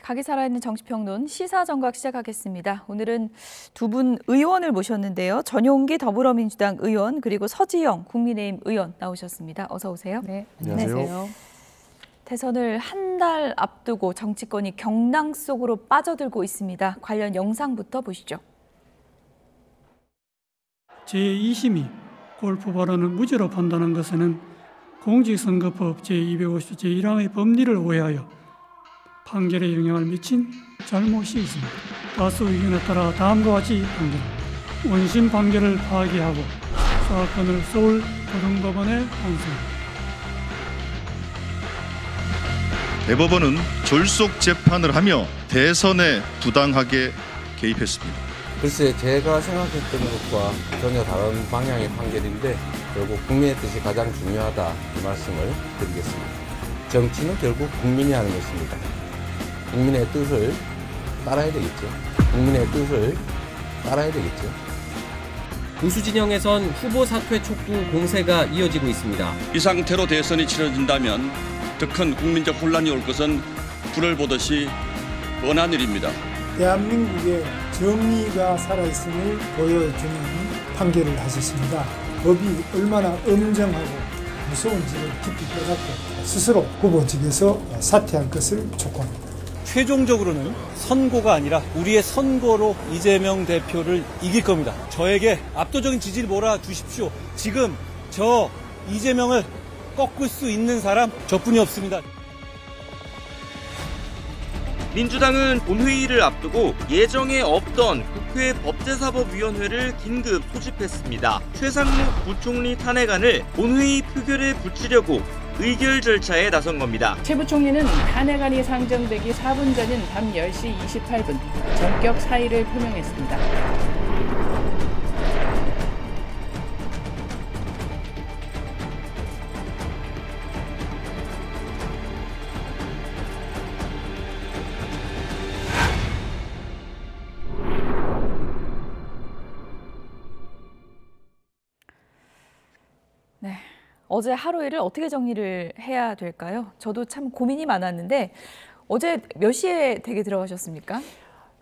각이 살아있는 정치평론 시사정각 시작하겠습니다. 오늘은 두 분 의원을 모셨는데요. 전용기 더불어민주당 의원 그리고 서지영 국민의힘 의원 나오셨습니다. 어서 오세요. 네, 안녕하세요. 대선을 한 달 앞두고 정치권이 경랑 속으로 빠져들고 있습니다. 관련 영상부터 보시죠. 제2심이 골프 발언을 무죄로 판단한 것에는 공직선거법 제250조 제1항의 법리를 오해하여 판결에 영향을 미친 잘못이 있습니다. 다수 의견에 따라 다음과 같이 판결. 원심 판결을 파기하고 사건을 서울 고등법원에 환수합니다. 대법원은 졸속 재판을 하며 대선에 부당하게 개입했습니다. 글쎄, 제가 생각했던 것과 전혀 다른 방향의 판결인데 결국 국민의 뜻이 가장 중요하다 이 말씀을 드리겠습니다. 정치는 결국 국민이 하는 것입니다. 국민의 뜻을 따라야 되겠죠. 국민의 뜻을 따라야 되겠죠. 보수 진영에선 후보 사퇴 촉구 공세가 이어지고 있습니다. 이 상태로 대선이 치러진다면 더 큰 국민적 혼란이 올 것은 불을 보듯이 뻔한 일입니다. 대한민국의 정의가 살아있음을 보여주는 판결을 하셨습니다. 법이 얼마나 엄정하고 무서운지를 깊이 깨닫고 스스로 후보직에서 사퇴할 것을 촉구합니다. 최종적으로는 선고가 아니라 우리의 선거로 이재명 대표를 이길 겁니다. 저에게 압도적인 지지를 몰아주십시오. 지금 저 이재명을 꺾을 수 있는 사람 저뿐이 없습니다. 민주당은 본회의를 앞두고 예정에 없던 국회 법제사법위원회를 긴급 소집했습니다. 최상목 부총리 탄핵안을 본회의 표결에 붙이려고 의결 절차에 나선 겁니다. 최 부총리는 탄핵안이 상정되기 4분 전인 밤 10시 28분 전격 사의를 표명했습니다. 네, 어제 하루 일을 어떻게 정리를 해야 될까요? 저도 참 고민이 많았는데 어제 몇 시에 댁에 들어가셨습니까?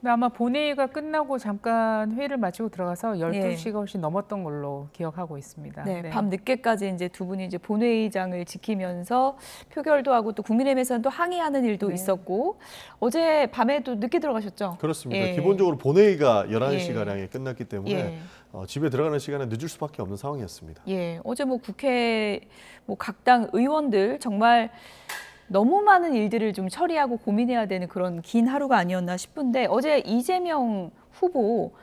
네, 아마 본회의가 끝나고 잠깐 회의를 마치고 들어가서 12시가 훨씬 넘었던 걸로 기억하고 있습니다. 네, 밤 늦게까지 이제 두 분이 이제 본회의장을 지키면서 표결도 하고 또 국민의힘에서는 또 항의하는 일도 있었고 어제 밤에도 늦게 들어가셨죠? 그렇습니다. 기본적으로 본회의가 11시가량에 끝났기 때문에 집에 들어가는 시간에 늦을 수밖에 없는 상황이었습니다. 어제 뭐 국회 각 당 의원들 정말 너무 많은 일들을 좀 처리하고 고민해야 되는 그런 긴 하루가 아니었나 싶은데 어제 이재명 후보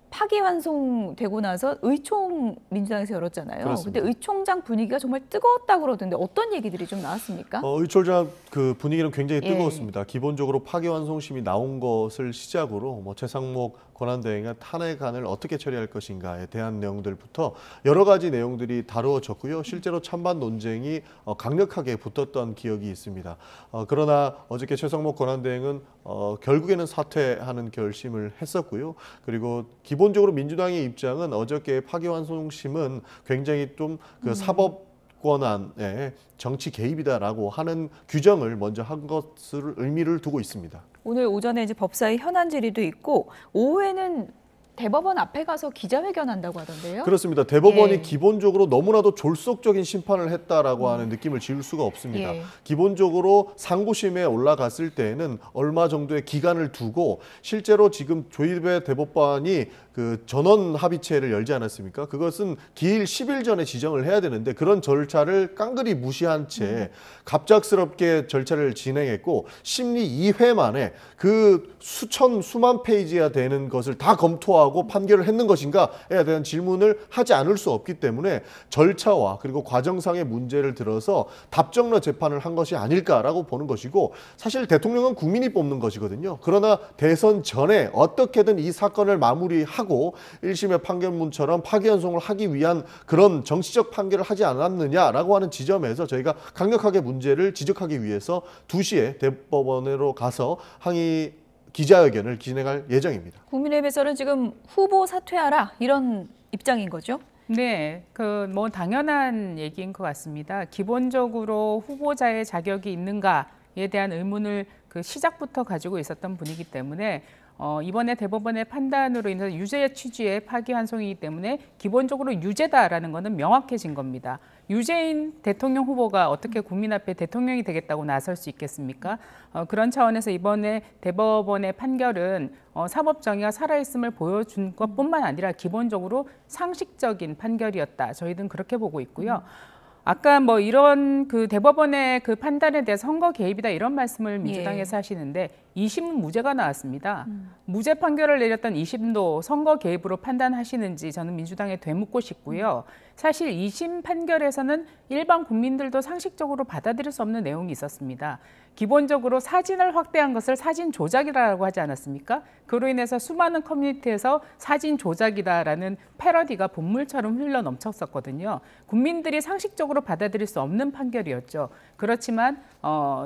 파기환송되고 나서 의총 민주당에서 열었잖아요. 그렇습니다. 근데 의총장 분위기가 정말 뜨거웠다고 그러던데 어떤 얘기들이 좀 나왔습니까? 의총장 그 분위기는 굉장히 뜨거웠습니다. 기본적으로 파기환송심이 나온 것을 시작으로 최상목 권한대행의 탄핵안을 어떻게 처리할 것인가에 대한 내용들부터 여러 가지 내용들이 다루어졌고요. 실제로 찬반 논쟁이 강력하게 붙었던 기억이 있습니다. 그러나 어저께 최상목 권한대행은 결국에는 사퇴하는 결심을 했었고요. 그리고 기본적으로 민주당의 입장은 어저께 파기환송심은 굉장히 좀 그 사법 권한의 정치 개입이다라고 하는 규정을 먼저 한 것을 의미를 두고 있습니다. 오늘 오전에 이제 법사위 현안 질의도 있고 오후에는 대법원 앞에 가서 기자회견한다고 하던데요. 그렇습니다. 대법원이 기본적으로 너무나도 졸속적인 심판을 했다라고 하는 느낌을 지울 수가 없습니다. 기본적으로 상고심에 올라갔을 때에는 얼마 정도의 기간을 두고 실제로 지금 조희대 대법관이 그 전원 합의체를 열지 않았습니까? 그것은 기일 10일 전에 지정을 해야 되는데 그런 절차를 깡그리 무시한 채 갑작스럽게 절차를 진행했고 심리 2회 만에 그 수만 페이지가 되는 것을 다 검토하고 판결을 했는 것인가에 대한 질문을 하지 않을 수 없기 때문에 절차와 그리고 과정상의 문제를 들어서 답정너 재판을 한 것이 아닐까라고 보는 것이고 사실 대통령은 국민이 뽑는 것이거든요. 그러나 대선 전에 어떻게든 이 사건을 마무리하고 1심의 판결문처럼 파기환송을 하기 위한 그런 정치적 판결을 하지 않았느냐라고 하는 지점에서 저희가 강력하게 문제를 지적하기 위해서 2시에 대법원으로 가서 항의 기자회견을 진행할 예정입니다. 국민의힘에서는 지금 후보 사퇴하라 이런 입장인 거죠? 네, 뭐 당연한 얘기인 것 같습니다. 기본적으로 후보자의 자격이 있는가에 대한 의문을 그 시작부터 가지고 있었던 분이기 때문에 이번에 대법원의 판단으로 인해서 유죄 취지의 파기환송이기 때문에 기본적으로 유죄다라는 것은 명확해진 겁니다. 유죄인 대통령 후보가 어떻게 국민 앞에 대통령이 되겠다고 나설 수 있겠습니까? 그런 차원에서 이번에 대법원의 판결은 사법 정의가 살아있음을 보여준 것뿐만 아니라 기본적으로 상식적인 판결이었다. 저희는 그렇게 보고 있고요. 아까 뭐 이런 그 대법원의 그 판단에 대해서 선거 개입이다 이런 말씀을 민주당에서 하시는데 2심은 무죄가 나왔습니다. 무죄 판결을 내렸던 2심도 선거 개입으로 판단하시는지 저는 민주당에 되묻고 싶고요. 사실 2심 판결에서는 일반 국민들도 상식적으로 받아들일 수 없는 내용이 있었습니다. 기본적으로 사진을 확대한 것을 사진 조작이라고 하지 않았습니까? 그로 인해서 수많은 커뮤니티에서 사진 조작이다라는 패러디가 본물처럼 흘러 넘쳤었거든요. 국민들이 상식적으로 받아들일 수 없는 판결이었죠. 그렇지만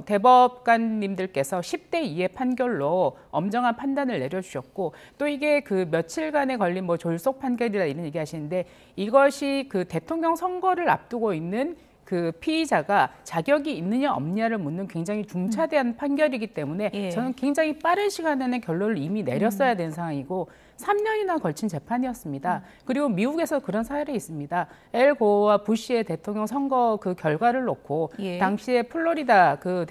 대법관님들께서 10대 2의 판결로 엄정한 판단을 내려주셨고 또 이게 그 며칠간에 걸린 뭐 졸속 판결이다 이런 얘기하시는데 이것이 그 대통령 선거를 앞두고 있는 그 피의자가 자격이 있느냐 없느냐를 묻는 굉장히 중차대한 판결이기 때문에 저는 굉장히 빠른 시간 안에 결론을 이미 내렸어야 되는 상황이고 3년이나 걸친 재판이었습니다. 그리고 미국에서 그런 사례가 있습니다. 엘 고어와 부시의 대통령 선거 그 결과를 놓고 당시에 플로리다 그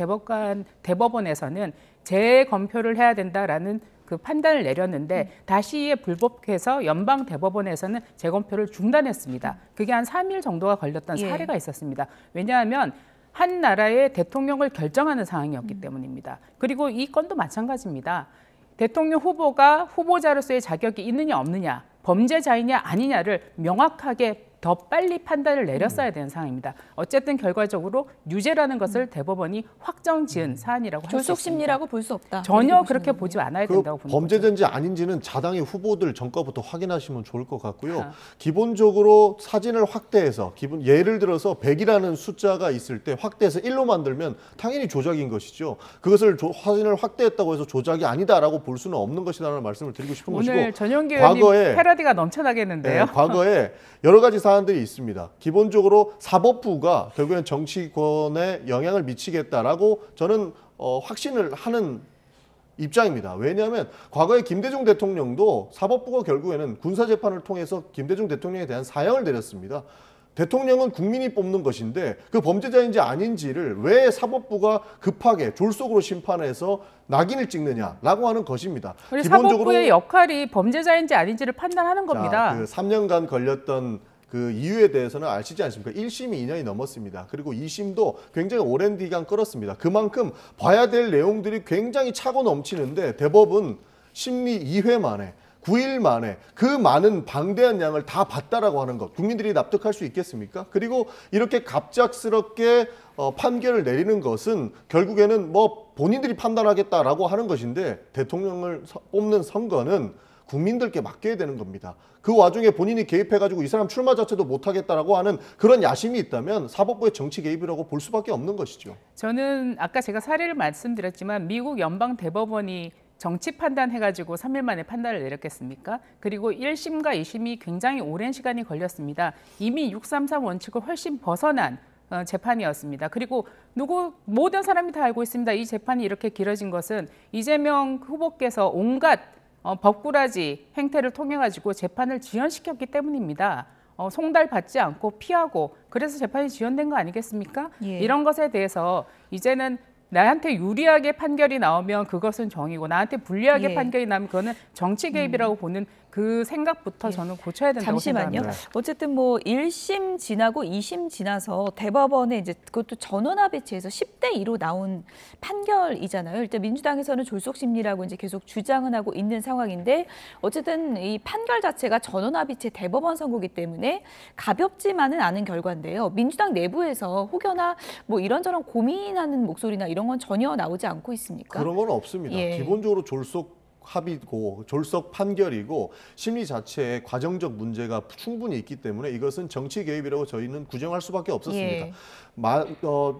대법원에서는 재검표를 해야 된다라는 그 판단을 내렸는데 다시 이에 불복해서 연방 대법원에서는 재검표를 중단했습니다. 그게 한 3일 정도가 걸렸던 사례가 있었습니다. 왜냐하면 한 나라의 대통령을 결정하는 상황이었기 때문입니다. 그리고 이 건도 마찬가지입니다. 대통령 후보가 후보자로서의 자격이 있느냐 없느냐, 범죄자이냐 아니냐를 명확하게 더 빨리 판단을 내렸어야 되는 상황입니다. 어쨌든 결과적으로 유죄라는 것을 대법원이 확정지은 사안이라고 할 수 있습니다. 졸속 심리라고 볼 수 없다. 전혀 그렇게 보지 않아야 된다고 봅니다. 범죄자인지 아닌지는 자당의 후보들 전과부터 확인하시면 좋을 것 같고요. 기본적으로 사진을 확대해서 예를 들어서 100이라는 숫자가 있을 때 확대해서 1로 만들면 당연히 조작인 것이죠. 그것을 사진을 확대했다고 해서 조작이 아니다라고 볼 수는 없는 것이라는 말씀을 드리고 싶은 것이고 오늘 전용기 의원님 패러디가 넘쳐나겠는데요. 네, 과거에 여러 가지 사안들이 있습니다. 기본적으로 사법부가 결국엔 정치권에 영향을 미치겠다라고 저는 확신을 하는 입장입니다. 왜냐하면 과거에 김대중 대통령도 사법부가 결국에는 군사재판을 통해서 김대중 대통령에 대한 사형을 내렸습니다. 대통령은 국민이 뽑는 것인데 그 범죄자인지 아닌지를 왜 사법부가 급하게 졸속으로 심판해서 낙인을 찍느냐라고 하는 것입니다. 우리 사법부의 역할이 범죄자인지 아닌지를 판단하는 겁니다. 그 3년간 걸렸던 그 이유에 대해서는 아시지 않습니까? 1심이 2년이 넘었습니다. 그리고 2심도 굉장히 오랜 기간 끌었습니다. 그만큼 봐야 될 내용들이 굉장히 차고 넘치는데 대법은 심리 2회 만에 9일 만에 그 많은 방대한 양을 다 봤다라고 하는 것 국민들이 납득할 수 있겠습니까? 그리고 이렇게 갑작스럽게 판결을 내리는 것은 결국에는 뭐 본인들이 판단하겠다라고 하는 것인데 대통령을 뽑는 선거는 국민들께 맡겨야 되는 겁니다. 그 와중에 본인이 개입해가지고 이 사람 출마 자체도 못하겠다라고 하는 그런 야심이 있다면 사법부의 정치 개입이라고 볼 수밖에 없는 것이죠. 저는 아까 제가 사례를 말씀드렸지만 미국 연방 대법원이 정치 판단해가지고 3일 만에 판단을 내렸겠습니까? 그리고 1심과 2심이 굉장히 오랜 시간이 걸렸습니다. 이미 633 원칙을 훨씬 벗어난 재판이었습니다. 그리고 모든 사람이 다 알고 있습니다. 이 재판이 이렇게 길어진 것은 이재명 후보께서 온갖 법꾸라지 행태를 통해 가지고 재판을 지연시켰기 때문입니다. 송달받지 않고 피하고 그래서 재판이 지연된 거 아니겠습니까? 이런 것에 대해서 이제는 나한테 유리하게 판결이 나오면 그것은 정의고 나한테 불리하게 판결이 나오면 그거는 정치 개입이라고 보는 그 생각부터 저는 고쳐야 된다고 잠시만요. 생각합니다. 어쨌든 뭐 1심 지나고 2심 지나서 대법원에 이제 그것도 전원합의체에서 10대 2로 나온 판결이잖아요. 일단 민주당에서는 졸속 심리라고 이제 계속 주장은 하고 있는 상황인데 어쨌든 이 판결 자체가 전원합의체 대법원 선고기 때문에 가볍지만은 않은 결과인데요. 민주당 내부에서 혹여나 뭐 이런저런 고민하는 목소리나 이런 건 전혀 나오지 않고 있습니까? 그런 건 없습니다. 기본적으로 졸속 합의고 졸속 판결이고 심리 자체에 과정적 문제가 충분히 있기 때문에 이것은 정치 개입이라고 저희는 구정할 수밖에 없었습니다. 예.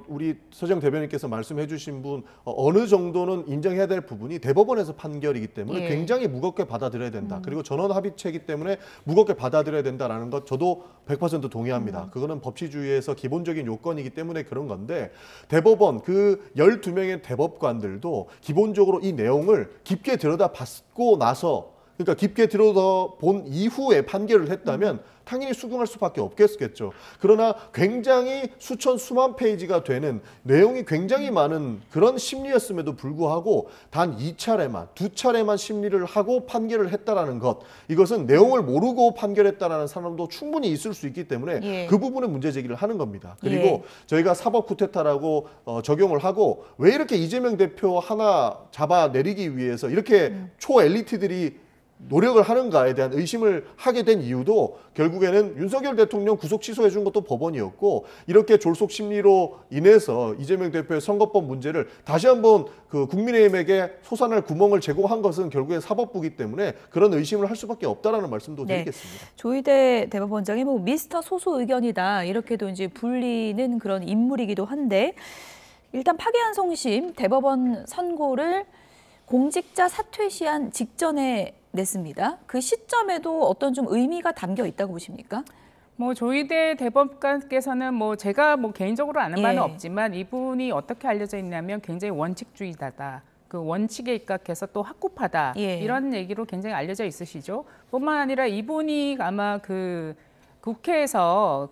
우리 서정 대변인께서 말씀해 주신 분 어느 정도는 인정해야 될 부분이 대법원에서 판결이기 때문에 예. 굉장히 무겁게 받아들여야 된다. 그리고 전원 합의체이기 때문에 무겁게 받아들여야 된다라는 것 저도 100% 동의합니다. 그거는 법치주의에서 기본적인 요건이기 때문에 그런 건데 대법원 그 12명의 대법관들도 기본적으로 이 내용을 깊게 들여다봤고 나서 그러니까 깊게 들여다본 이후에 판결을 했다면 당연히 수긍할 수밖에 없겠죠. 그러나 굉장히 수만 페이지가 되는 내용이 굉장히 많은 그런 심리였음에도 불구하고 단 2차례만 심리를 하고 판결을 했다라는 것, 이것은 내용을 모르고 판결했다라는 사람도 충분히 있을 수 있기 때문에 예. 그 부분에 문제 제기를 하는 겁니다. 그리고 예. 저희가 사법 쿠데타라고 적용을 하고 왜 이렇게 이재명 대표 하나 잡아내리기 위해서 이렇게 초엘리트들이 노력을 하는가에 대한 의심을 하게 된 이유도 결국에는 윤석열 대통령 구속 취소해 준 것도 법원이었고 이렇게 졸속 심리로 인해서 이재명 대표의 선거법 문제를 다시 한번 그 국민의힘에게 솟아날 구멍을 제공한 것은 결국엔 사법부기 때문에 그런 의심을 할 수밖에 없다라는 말씀도 드리겠습니다. 조희대 대법원장이 뭐 미스터 소수 의견이다 이렇게도 이제 불리는 그런 인물이기도 한데 일단 파기환 송심 대법원 선고를 공직자 사퇴 시한 직전에 냈습니다. 그 시점에도 어떤 좀 의미가 담겨 있다고 보십니까? 뭐 조희대 대법관께서는 뭐 제가 뭐 개인적으로 아는 바는 예. 없지만 이분이 어떻게 알려져 있냐면 굉장히 원칙주의자다. 그 원칙에 입각해서 또 확고하다. 예. 이런 얘기로 굉장히 알려져 있으시죠. 뿐만 아니라 이분이 아마 그 국회에서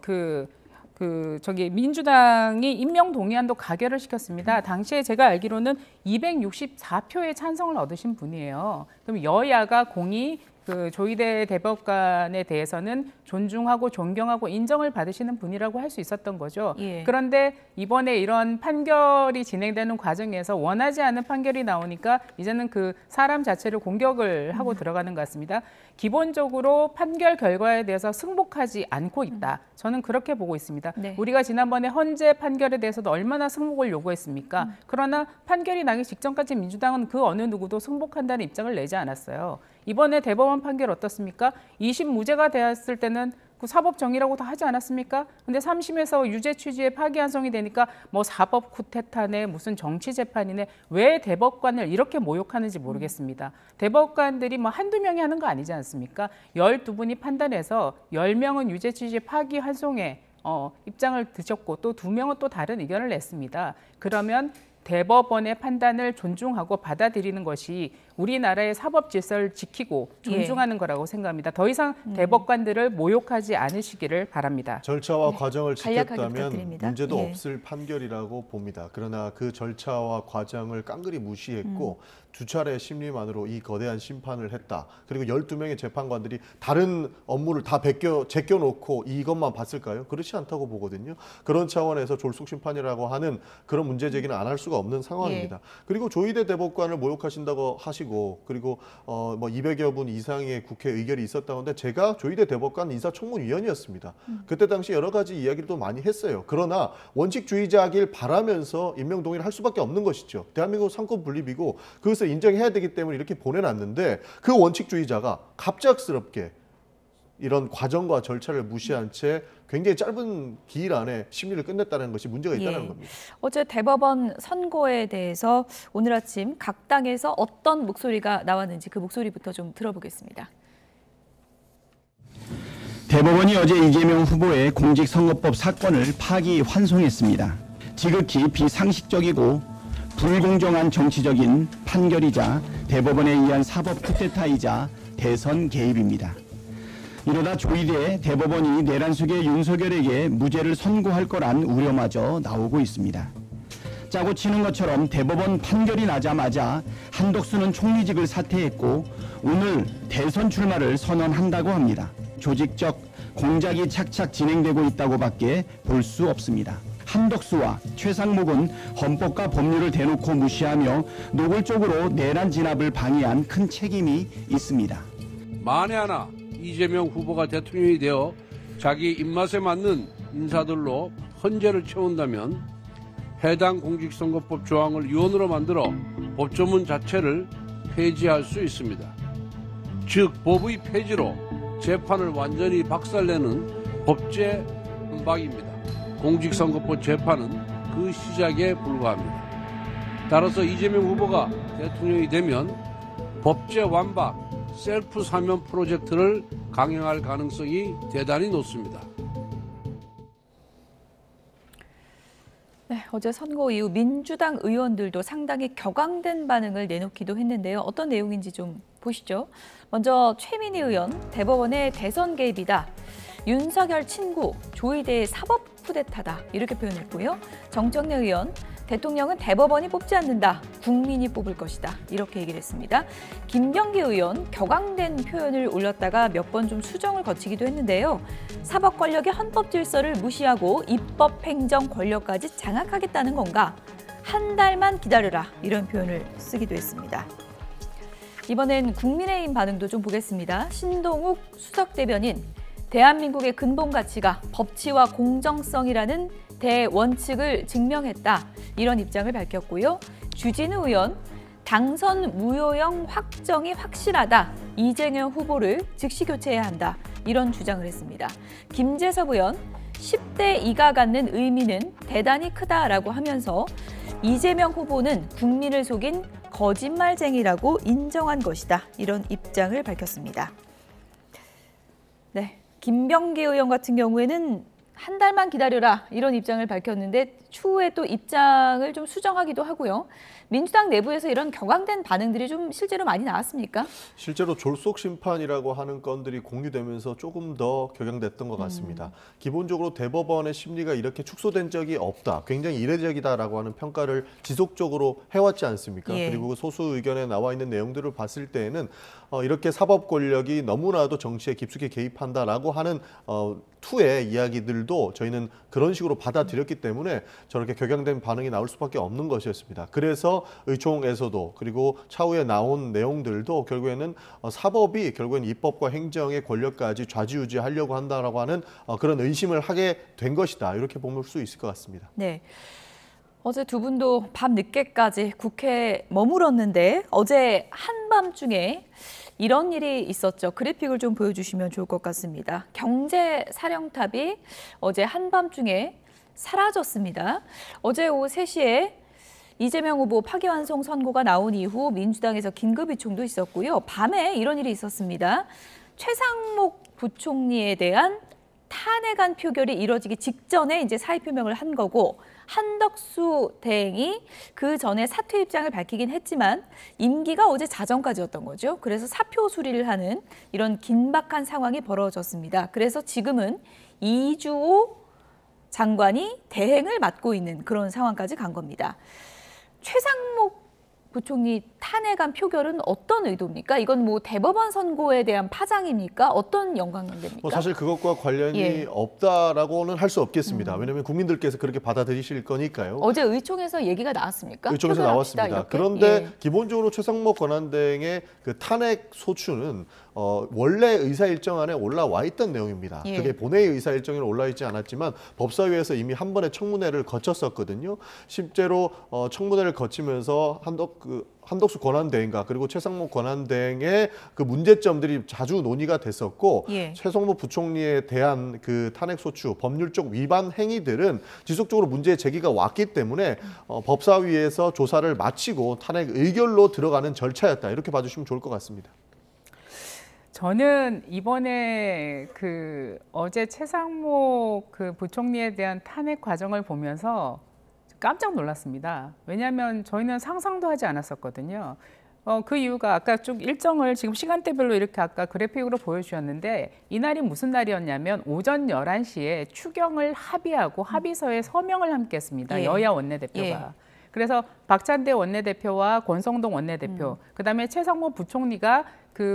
저기 민주당이 임명 동의안도 가결을 시켰습니다. 당시에 제가 알기로는 264표의 찬성을 얻으신 분이에요. 그럼 여야가 공히 그 조희대 대법관에 대해서는 존중하고 존경하고 인정을 받으시는 분이라고 할 수 있었던 거죠. 예. 그런데 이번에 이런 판결이 진행되는 과정에서 원하지 않은 판결이 나오니까 이제는 그 사람 자체를 공격을 하고 들어가는 것 같습니다. 기본적으로 판결 결과에 대해서 승복하지 않고 있다. 저는 그렇게 보고 있습니다. 네. 우리가 지난번에 헌재 판결에 대해서도 얼마나 승복을 요구했습니까? 그러나 판결이 나기 직전까지 민주당은 그 어느 누구도 승복한다는 입장을 내지 않았어요. 이번에 대법원 판결 어떻습니까? 2심 무죄가 되었을 때는 그 사법 정의라고 다 하지 않았습니까? 근데 3심에서 유죄 취지에 파기환송이 되니까 뭐 사법 쿠데타네 무슨 정치 재판이네 왜 대법관을 이렇게 모욕하는지 모르겠습니다. 대법관들이 뭐 한두 명이 하는 거 아니지 않습니까? 12분이 판단해서 10명은 유죄 취지의 파기환송에 입장을 드셨고 또 2명은 또 다른 의견을 냈습니다. 그러면 대법원의 판단을 존중하고 받아들이는 것이 우리나라의 사법 질서를 지키고 존중하는 거라고 생각합니다. 더 이상 대법관들을 모욕하지 않으시기를 바랍니다. 절차와 과정을 지켰다면 부탁드립니다. 문제도 예. 없을 판결이라고 봅니다. 그러나 그 절차와 과정을 깡그리 무시했고 두 차례 심리만으로 이 거대한 심판을 했다. 그리고 12명의 재판관들이 다른 업무를 다 제껴놓고 이것만 봤을까요? 그렇지 않다고 보거든요. 그런 차원에서 졸속 심판이라고 하는 그런 문제 제기는 안 할 수가 없는 상황입니다. 그리고 조희대 대법관을 모욕하신다고 하시고 그리고 뭐 200여 분 이상의 국회 의결이 있었다고 하는데 제가 조희대 대법관 인사청문위원이었습니다. 그때 당시 여러 가지 이야기를 또 많이 했어요. 그러나 원칙주의자길 바라면서 임명 동의를 할 수밖에 없는 것이죠. 대한민국 상권 분립이고 그것을 인정해야 되기 때문에 이렇게 보내놨는데 그 원칙주의자가 갑작스럽게 이런 과정과 절차를 무시한 채 굉장히 짧은 기일 안에 심리를 끝냈다는 것이 문제가 있다는 겁니다. 어제 대법원 선고에 대해서 오늘 아침 각 당에서 어떤 목소리가 나왔는지 그 목소리부터 좀 들어보겠습니다. 대법원이 어제 이재명 후보의 공직선거법 사건을 파기환송했습니다. 지극히 비상식적이고 불공정한 정치적인 판결이자 대법원에 의한 사법 쿠데타이자 대선 개입입니다. 이러다 조희대 대법원이 내란 속의 윤석열에게 무죄를 선고할 거란 우려마저 나오고 있습니다. 짜고 치는 것처럼 대법원 판결이 나자마자 한덕수는 총리직을 사퇴했고 오늘 대선 출마를 선언한다고 합니다. 조직적 공작이 착착 진행되고 있다고밖에 볼 수 없습니다. 한덕수와 최상목은 헌법과 법률을 대놓고 무시하며 노골적으로 내란 진압을 방해한 큰 책임이 있습니다. 만에 하나 이재명 후보가 대통령이 되어 자기 입맛에 맞는 인사들로 헌재를 채운다면 해당 공직선거법 조항을 유언으로 만들어 법조문 자체를 폐지할 수 있습니다. 즉 법의 폐지로 재판을 완전히 박살내는 법제 완박입니다. 공직선거법 재판은 그 시작에 불과합니다. 따라서 이재명 후보가 대통령이 되면 법제 완박 셀프 사면 프로젝트를 강행할 가능성이 대단히 높습니다. 네, 어제 선거 이후 민주당 의원들도 상당히 격앙된 반응을 내놓기도 했는데요. 어떤 내용인지 좀 보시죠. 먼저 최민희 의원, 대법원의 대선 개입이다. 윤석열 친구, 조이대의 사법 쿠데타다. 이렇게 표현했고요. 정청래 의원, 대통령은 대법원이 뽑지 않는다. 국민이 뽑을 것이다. 이렇게 얘기를 했습니다. 김병기 의원, 격앙된 표현을 올렸다가 몇 번 좀 수정을 거치기도 했는데요. 사법 권력의 헌법 질서를 무시하고 입법 행정 권력까지 장악하겠다는 건가? 한 달만 기다려라. 이런 표현을 쓰기도 했습니다. 이번엔 국민의힘 반응도 좀 보겠습니다. 신동욱 수석 대변인, 대한민국의 근본 가치가 법치와 공정성이라는 대원칙을 증명했다. 이런 입장을 밝혔고요. 주진우 의원, 당선 무효형 확정이 확실하다. 이재명 후보를 즉시 교체해야 한다. 이런 주장을 했습니다. 김재섭 의원, 10대 2가 갖는 의미는 대단히 크다라고 하면서 이재명 후보는 국민을 속인 거짓말쟁이라고 인정한 것이다. 이런 입장을 밝혔습니다. 네, 김병기 의원 같은 경우에는 한 달만 기다려라 이런 입장을 밝혔는데 추후에 또 입장을 좀 수정하기도 하고요. 민주당 내부에서 이런 격앙된 반응들이 좀 실제로 많이 나왔습니까? 실제로 졸속 심판이라고 하는 건들이 공유되면서 조금 더 격양됐던 것 같습니다. 기본적으로 대법원의 심리가 이렇게 축소된 적이 없다. 굉장히 이례적이다라고 하는 평가를 지속적으로 해왔지 않습니까? 예. 그리고 소수 의견에 나와 있는 내용들을 봤을 때에는 이렇게 사법 권력이 너무나도 정치에 깊숙이 개입한다라고 하는 투의 이야기들도 저희는 그런 식으로 받아들였기 때문에 저렇게 격양된 반응이 나올 수밖에 없는 것이었습니다. 그래서 의총에서도 그리고 차후에 나온 내용들도 결국에는 사법이 결국에는 입법과 행정의 권력까지 좌지우지하려고 한다라고 하는 그런 의심을 하게 된 것이다. 이렇게 볼 수 있을 것 같습니다. 네. 어제 두 분도 밤 늦게까지 국회에 머물었는데 어제 한밤중에 이런 일이 있었죠. 그래픽을 좀 보여주시면 좋을 것 같습니다. 경제사령탑이 어제 한밤중에 사라졌습니다. 어제 오후 3시에 이재명 후보 파기환송 선고가 나온 이후 민주당에서 긴급의총도 있었고요. 밤에 이런 일이 있었습니다. 최상목 부총리에 대한 탄핵안 표결이 이뤄지기 직전에 이제 사의 표명을 한 거고 한덕수 대행이 그 전에 사퇴 입장을 밝히긴 했지만 임기가 어제 자정까지였던 거죠. 그래서 사표 수리를 하는 이런 긴박한 상황이 벌어졌습니다. 그래서 지금은 이주호 장관이 대행을 맡고 있는 그런 상황까지 간 겁니다. 최상목 부총리 탄핵안 표결은 어떤 의도입니까? 이건 뭐 대법원 선고에 대한 파장입니까? 어떤 연관관계입니까? 사실 그것과 관련이 없다라고는 할 수 없겠습니다. 왜냐하면 국민들께서 그렇게 받아들이실 거니까요. 어제 의총에서 얘기가 나왔습니까? 의총에서 나왔습니다. 이렇게? 그런데 기본적으로 최상목 권한대행의 그 탄핵 소추는 원래 의사일정 안에 올라와 있던 내용입니다. 그게 본회의 의사일정에 올라 있지 않았지만 법사위에서 이미 한 번의 청문회를 거쳤었거든요. 실제로 청문회를 거치면서 한덕수 권한대행과 그리고 최상목 권한대행의 그 문제점들이 자주 논의가 됐었고 최상목 부총리에 대한 그 탄핵소추 법률적 위반 행위들은 지속적으로 문제 제기가 왔기 때문에 법사위에서 조사를 마치고 탄핵 의결로 들어가는 절차였다. 이렇게 봐주시면 좋을 것 같습니다. 저는 이번에 어제 최상목 부총리에 대한 탄핵 과정을 보면서 깜짝 놀랐습니다. 왜냐하면 저희는 상상도 하지 않았었거든요. 그 이유가 아까 쭉 일정을 지금 시간대별로 이렇게 아까 그래픽으로 보여주셨는데 이날이 무슨 날이었냐면 오전 11시에 추경을 합의하고 합의서에 서명을 함께 했습니다. 여야 원내대표가. 그래서 박찬대 원내대표와 권성동 원내대표, 그다음에 최상목 부총리가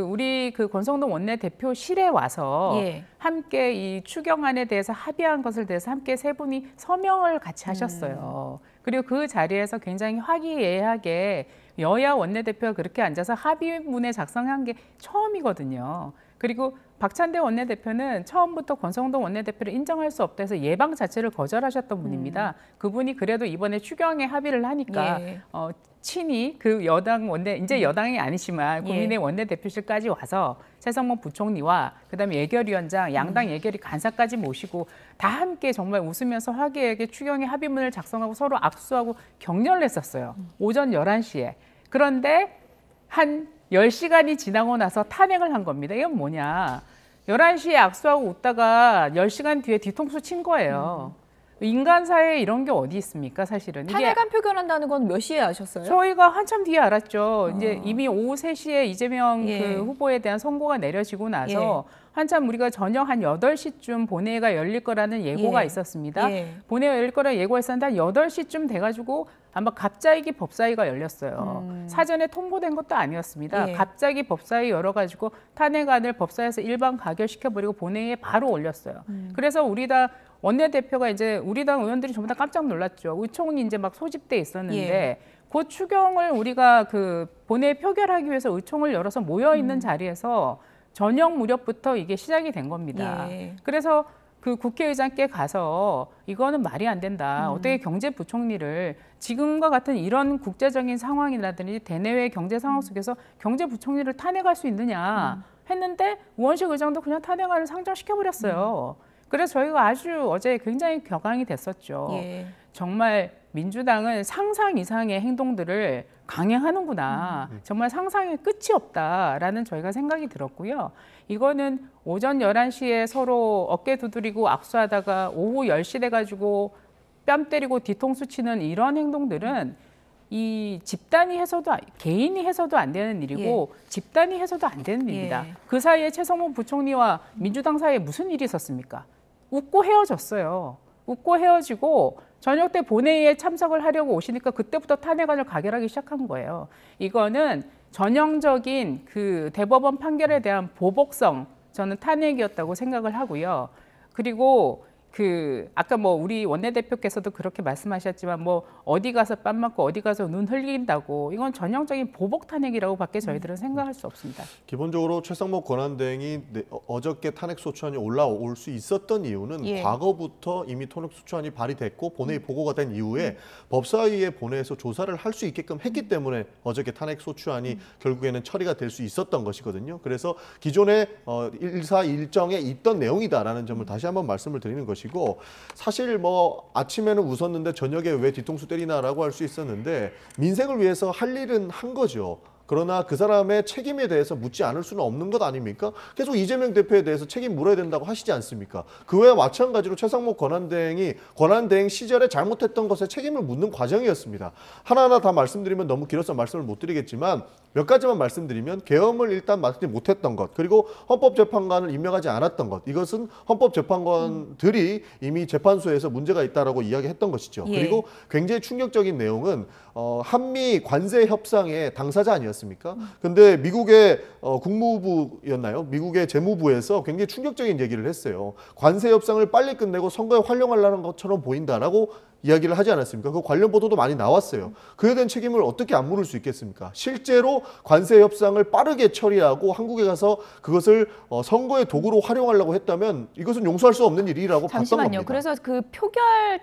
우리 권성동 원내대표실에 와서 함께 이 추경안에 대해서 합의한 것을 대해서 함께 세 분이 서명을 같이 하셨어요. 그리고 그 자리에서 굉장히 화기애애하게 여야 원내대표가 그렇게 앉아서 합의문에 작성한 게 처음이거든요. 그리고 박찬대 원내대표는 처음부터 권성동 원내대표를 인정할 수 없다 해서 예방 자체를 거절하셨던 분입니다. 그분이 그래도 이번에 추경에 합의를 하니까 친히 그 여당 이제 여당이 아니지만 국민의 원내대표실까지 와서 최성목 부총리와 그다음에 예결위원장, 양당 예결위 간사까지 모시고 다 함께 정말 웃으면서 화기애애하게 추경의 합의문을 작성하고 서로 악수하고 격려를 했었어요. 오전 11시에. 그런데 한 10시간이 지나고 나서 탄핵을 한 겁니다. 이건 뭐냐. 11시에 악수하고 웃다가 10시간 뒤에 뒤통수 친 거예요. 인간사회에 이런 게 어디 있습니까, 사실은. 탄핵안 표결한다는 건 몇 시에 아셨어요? 저희가 한참 뒤에 알았죠. 이제 이미 오후 3시에 이재명 그 후보에 대한 선고가 내려지고 나서 한참 우리가 저녁 한 8시쯤 본회의가 열릴 거라는 예고가 있었습니다. 본회의가 열릴 거라는 예고가 있었는데 한 8시쯤 돼가지고 아마 갑자기 법사위가 열렸어요. 사전에 통보된 것도 아니었습니다. 갑자기 법사위 열어가지고 탄핵안을 법사위에서 일반 가결시켜버리고 본회의에 바로 올렸어요. 그래서 우리 다 원내대표가 이제 우리 당 의원들이 전부 다 깜짝 놀랐죠. 의총이 이제 막 소집돼 있었는데 그 추경을 우리가 그 본회의 표결하기 위해서 의총을 열어서 모여 있는 자리에서 저녁 무렵부터 이게 시작이 된 겁니다. 그래서 그 국회의장께 가서 이거는 말이 안 된다. 어떻게 경제부총리를 지금과 같은 이런 국제적인 상황이라든지 대내외 경제 상황 속에서 경제부총리를 탄핵할 수 있느냐 했는데 우원식 의장도 그냥 탄핵안을 상정시켜버렸어요. 그래서 저희가 아주 어제 굉장히 격앙이 됐었죠. 정말 민주당은 상상 이상의 행동들을 강행하는구나. 정말 상상의 끝이 없다라는 저희가 생각이 들었고요. 이거는 오전 11시에 서로 어깨 두드리고 악수하다가 오후 10시 돼가지고 뺨 때리고 뒤통수 치는 이런 행동들은 이 집단이 해서도 개인이 해서도 안 되는 일이고 집단이 해서도 안 되는 일입니다. 그 사이에 최성목 부총리와 민주당 사이에 무슨 일이 있었습니까? 웃고 헤어졌어요. 웃고 헤어지고 저녁 때 본회의에 참석을 하려고 오시니까 그때부터 탄핵안을 가결하기 시작한 거예요. 이거는 전형적인 그 대법원 판결에 대한 보복성 저는 탄핵이었다고 생각을 하고요. 그리고 그 아까 뭐 우리 원내대표께서도 그렇게 말씀하셨지만 뭐 어디 가서 뺨 맞고 어디 가서 눈 흘린다고 이건 전형적인 보복 탄핵이라고밖에 저희들은 생각할 수 없습니다. 기본적으로 최성목 권한대행이 어저께 탄핵소추안이 올라올 수 있었던 이유는 과거부터 이미 탄핵소추안이 발의됐고 본회의 보고가 된 이후에 법사위에 본회에서 조사를 할 수 있게끔 했기 때문에 어저께 탄핵소추안이 결국에는 처리가 될 수 있었던 것이거든요. 그래서 기존의 일사 일정에 있던 내용이다라는 점을 다시 한번 말씀을 드리는 것이고 사실 뭐 아침에는 웃었는데 저녁에 왜 뒤통수 때리나라고 할 수 있었는데 민생을 위해서 할 일은 한 거죠. 그러나 그 사람의 책임에 대해서 묻지 않을 수는 없는 것 아닙니까? 계속 이재명 대표에 대해서 책임 물어야 된다고 하시지 않습니까? 그외와 마찬가지로 최성목 권한대행이 권한대행 시절에 잘못했던 것에 책임을 묻는 과정이었습니다. 하나하나 다 말씀드리면 너무 길어서 말씀을 못 드리겠지만 몇 가지만 말씀드리면 계엄을 일단 맡지 못했던 것, 그리고 헌법재판관을 임명하지 않았던 것, 이것은 헌법재판관들이 이미 재판소에서 문제가 있다라고 이야기했던 것이죠. 그리고 굉장히 충격적인 내용은 한미 관세 협상의 당사자 아니었습니까? 근데 미국의 국무부였나요? 미국의 재무부에서 굉장히 충격적인 얘기를 했어요. 관세 협상을 빨리 끝내고 선거에 활용하려는 것처럼 보인다라고 이야기를 하지 않았습니까? 그 관련 보도도 많이 나왔어요. 그에 대한 책임을 어떻게 안 물을 수 있겠습니까? 실제로 관세 협상을 빠르게 처리하고 한국에 가서 그것을 선거의 도구로 활용하려고 했다면 이것은 용서할 수 없는 일이라고 봤던 겁니다. 그래서 그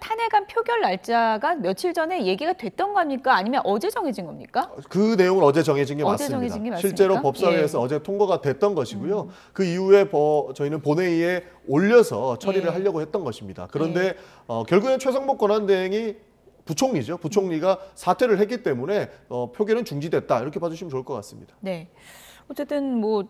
탄핵안 표결 날짜가 며칠 전에 얘기가 됐던 겁니까? 아니면 어제 정해진 겁니까? 그 내용은 어제 정해진 게 맞습니다. 실제로 법사위에서 어제 통과가 됐던 것이고요. 그 이후에 저희는 본회의에 올려서 처리를 하려고 했던 것입니다. 그런데 결국엔 최성목 권한대행이 부총리죠. 부총리가 사퇴를 했기 때문에 표결은 중지됐다. 이렇게 봐주시면 좋을 것 같습니다. 네. 어쨌든 뭐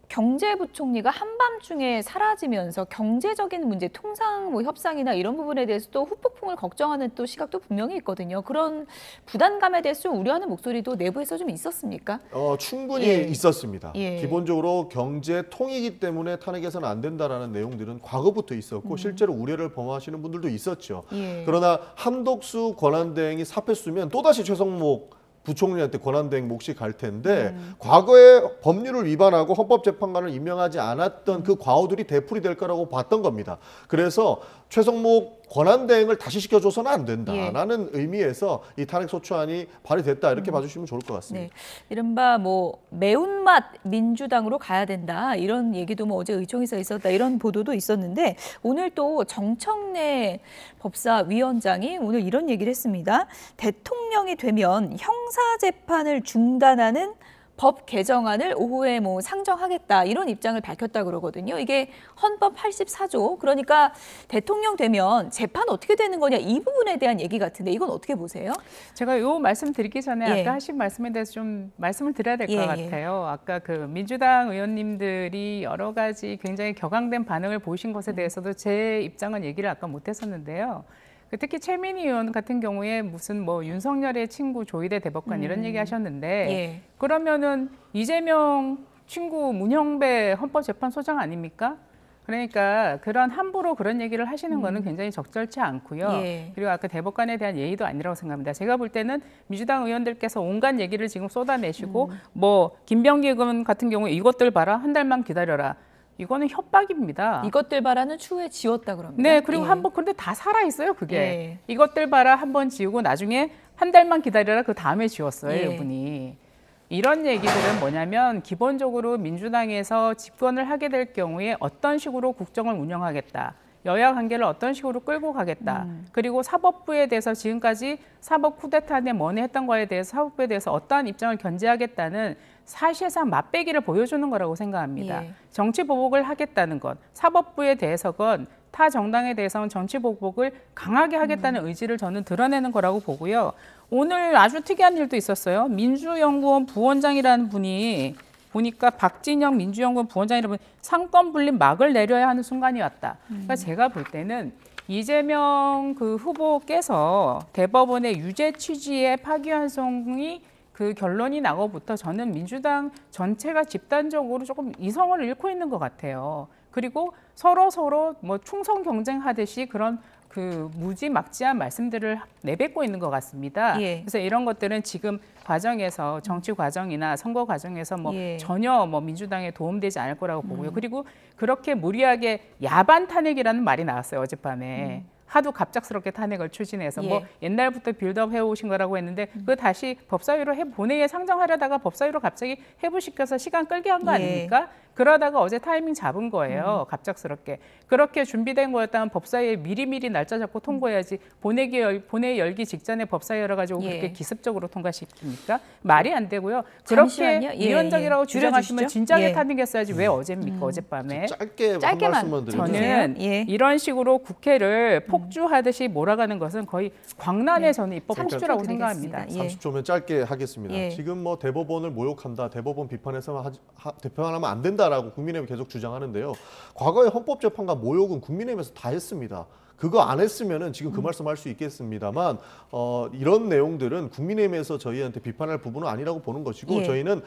경제부총리가 한밤중에 사라지면서 경제적인 문제, 통상 뭐 협상이나 이런 부분에 대해서 또 후폭풍을 걱정하는 또 시각도 분명히 있거든요. 그런 부담감에 대해서 좀 우려하는 목소리도 내부에서 좀 있었습니까? 충분히 있었습니다. 기본적으로 경제 통이기 때문에 탄핵해서는 안 된다라는 내용들은 과거부터 있었고 실제로 우려를 범하시는 분들도 있었죠. 그러나 한덕수 권한대행이 사표쓰면 또다시 최성목 부총리한테 권한대행 몫이 갈 텐데 과거에 법률을 위반하고 헌법재판관을 임명하지 않았던 그 과오들이 되풀이 될 거라고 봤던 겁니다. 그래서 최성목 권한대행을 다시 시켜줘서는 안 된다라는 의미에서 이 탄핵소추안이 발의됐다 이렇게 봐주시면 좋을 것 같습니다. 네. 이른바 뭐 매운맛 민주당으로 가야 된다 이런 얘기도 뭐 어제 의총에서 있었다 이런 보도도 있었는데 오늘 또 정청래 법사위원장이 오늘 이런 얘기를 했습니다. 대통령이 되면 형사재판을 중단하는 법 개정안을 오후에 뭐 상정하겠다 이런 입장을 밝혔다 그러거든요. 이게 헌법 84조 그러니까 대통령 되면 재판 어떻게 되는 거냐 이 부분에 대한 얘기 같은데 이건 어떻게 보세요? 제가 요 말씀 드리기 전에 예. 아까 하신 말씀에 대해서 좀 말씀을 드려야 될 것 예, 같아요. 아까 그 민주당 의원님들이 여러 가지 굉장히 격앙된 반응을 보이신 것에 대해서도 제 입장은 얘기를 아까 못 했었는데요. 특히 최민희 의원 같은 경우에 무슨 뭐 윤석열의 친구 조희대 대법관 이런 얘기 하셨는데 예. 그러면은 이재명 친구 문형배 헌법재판소장 아닙니까? 그러니까 그런 함부로 그런 얘기를 하시는 거는 굉장히 적절치 않고요. 예. 그리고 아까 대법관에 대한 예의도 아니라고 생각합니다. 제가 볼 때는 민주당 의원들께서 온갖 얘기를 지금 쏟아내시고 뭐 김병기 의원 같은 경우에 이것들 봐라 한 달만 기다려라. 이거는 협박입니다. 이것들 봐라는 추후에 지웠다 그럽니다. 네, 그리고 예. 한번 그런데 다 살아 있어요, 그게. 예. 이것들 봐라 한번 지우고 나중에 한 달만 기다려라 그 다음에 지웠어요, 예. 이분이. 이런 얘기들은 뭐냐면 기본적으로 민주당에서 집권을 하게 될 경우에 어떤 식으로 국정을 운영하겠다. 여야 관계를 어떤 식으로 끌고 가겠다. 그리고 사법부에 대해서 지금까지 사법 쿠데타에 뭐니 했던 거에 대해서 사법부에 대해서 어떠한 입장을 견지하겠다는 사실상 맛배기를 보여주는 거라고 생각합니다. 예. 정치 보복을 하겠다는 것, 사법부에 대해서건 타 정당에 대해서는 정치 보복을 강하게 하겠다는 의지를 저는 드러내는 거라고 보고요. 오늘 아주 특이한 일도 있었어요. 민주연구원 부원장이라는 분이 보니까 박진영 민주연구원 부원장이라는 분이 상권 분립 막을 내려야 하는 순간이 왔다. 그러니까 제가 볼 때는 이재명 그 후보께서 대법원의 유죄 취지의 파기환송이 그 결론이 나고부터 저는 민주당 전체가 집단적으로 조금 이성을 잃고 있는 것 같아요. 그리고 서로 뭐 충성 경쟁하듯이 그런 그 무지막지한 말씀들을 내뱉고 있는 것 같습니다. 예. 그래서 이런 것들은 지금 과정에서 정치 과정이나 선거 과정에서 뭐 예. 전혀 뭐 민주당에 도움되지 않을 거라고 보고요. 그리고 그렇게 무리하게 야반 탄핵이라는 말이 나왔어요, 어젯밤에. 하도 갑작스럽게 탄핵을 추진해서 예. 뭐 옛날부터 빌드업 해오신 거라고 했는데 그거 다시 법사위로 본회의에 상정하려다가 법사위로 갑자기 회부시켜서 시간 끌게 한 거 예. 아닙니까? 그러다가 어제 타이밍 잡은 거예요. 갑작스럽게. 그렇게 준비된 거였다면 법사위에 미리미리 날짜 잡고 통과해야지 본회의 열기 직전에 법사위 열어가지고 예. 그렇게 기습적으로 통과시킵니까? 말이 안 되고요. 잠시만요. 그렇게 예, 위헌적이라고 예. 주장하시면 줄여주시죠. 진작에 예. 탄핵했어야지 왜 어제입니까? 어젯밤에. 짧게 짧게만 한 말씀만 드리면 저는 예. 이런 식으로 국회를 폭주하듯이 몰아가는 것은 거의 광란의 저는 입법 폭주라고 생각합니다. 예. 30초면 짧게 하겠습니다. 예. 지금 뭐 대법원을 모욕한다, 대법원 비판해서만 대표하면 안 된다라고 국민의힘이 계속 주장하는데요. 과거에 헌법재판관 모욕은 국민의힘에서 다 했습니다. 그거 안 했으면은 지금 그 말씀할 수 있겠습니다만 이런 내용들은 국민의힘에서 저희한테 비판할 부분은 아니라고 보는 것이고 예. 저희는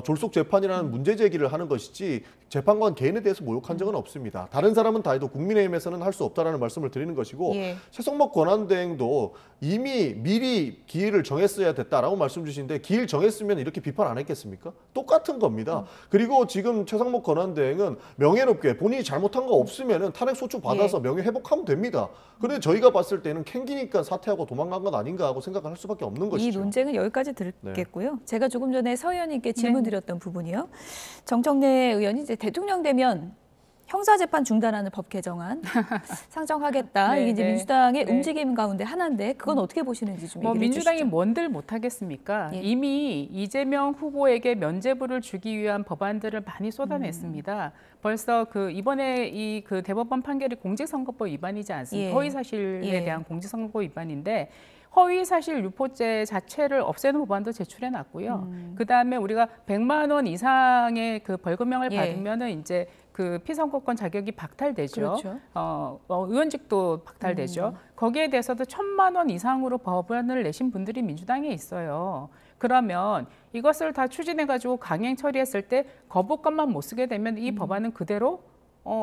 졸속 재판이라는 문제 제기를 하는 것이지 재판관 개인에 대해서 모욕한 적은 없습니다. 다른 사람은 다 해도 국민의힘에서는 할 수 없다라는 말씀을 드리는 것이고 예. 최성목 권한대행도 이미 미리 기일을 정했어야 됐다라고 말씀 주시는데 기일 정했으면 이렇게 비판 안 했겠습니까? 똑같은 겁니다. 그리고 지금 최성목 권한대행은 명예롭게 본인이 잘못한 거 없으면은 탄핵 소추 받아서 명예 회복하면 됩니다. 그런데 저희가 봤을 때는 캥기니까 사퇴하고 도망간 것 아닌가 하고 생각을 할 수밖에 없는 이 것이죠. 논쟁은 여기까지 듣겠고요. 제가 조금 전에 서 의원님께 질문 네. 드렸던 부분이요. 정청래 의원이 이제 대통령 되면 형사재판 중단하는 법 개정안 상정하겠다. 네, 이게 이제 네. 민주당의 네. 움직임 가운데 하나인데 그건 어떻게 보시는지 좀 뭐 얘기해 민주당이 주시죠. 뭔들 못하겠습니까? 예. 이미 이재명 후보에게 면죄부를 주기 위한 법안들을 많이 쏟아냈습니다. 벌써 그 이번에 이 그 대법원 판결이 공직선거법 위반이지 않습니까? 예. 허위사실에 예. 대한 공직선거법 위반인데 허위사실 유포죄 자체를 없애는 법안도 제출해 놨고요. 그다음에 우리가 100만 원 이상의 그 벌금형을 예. 받으면은 이제 그 피선거권 자격이 박탈되죠. 그렇죠. 의원직도 박탈되죠. 거기에 대해서도 1,000만 원 이상으로 법안을 내신 분들이 민주당에 있어요. 그러면 이것을 다 추진해가지고 강행 처리했을 때 거부권만 못 쓰게 되면 이 법안은 그대로